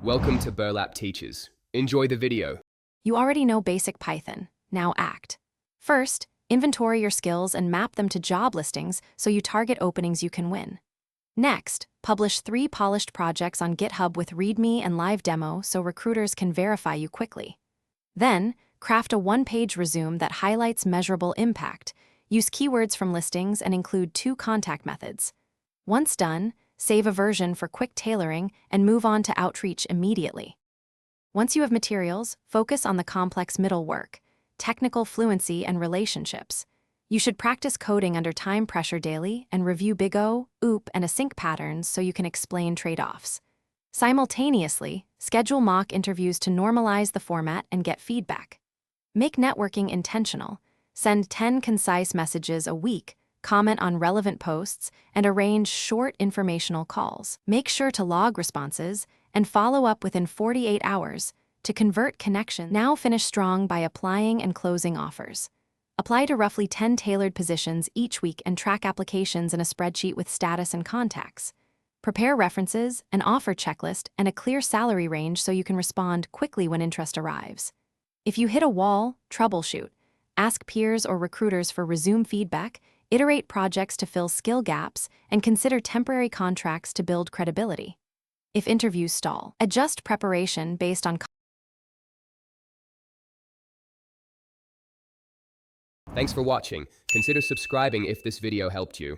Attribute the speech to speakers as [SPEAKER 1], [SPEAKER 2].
[SPEAKER 1] Welcome to Burlap Teachers. Enjoy the video.
[SPEAKER 2] You already know basic Python. Now act. First, inventory your skills and map them to job listings so you target openings you can win. Next, publish 3 polished projects on GitHub with README and live demo so recruiters can verify you quickly. Then, craft a 1-page resume that highlights measurable impact. Use keywords from listings and include 2 contact methods. Once done, save a version for quick tailoring and move on to outreach immediately. Once you have materials, focus on the complex middle work, technical fluency, and relationships. You should practice coding under time pressure daily and review big O, OOP, and async patterns so you can explain trade-offs. Simultaneously, schedule mock interviews to normalize the format and get feedback. Make networking intentional. Send 10 concise messages a week, comment on relevant posts, and arrange short informational calls. Make sure to log responses and follow up within 48 hours to convert connections. Now finish strong by applying and closing offers. Apply to roughly 10 tailored positions each week and track applications in a spreadsheet with status and contacts. Prepare references, an offer checklist, and a clear salary range so you can respond quickly when interest arrives. If you hit a wall, troubleshoot. Ask peers or recruiters for resume feedback, iterate projects to fill skill gaps, and consider temporary contracts to build credibility. If interviews stall, adjust preparation based on.
[SPEAKER 1] Thanks for watching. Consider subscribing if this video helped you.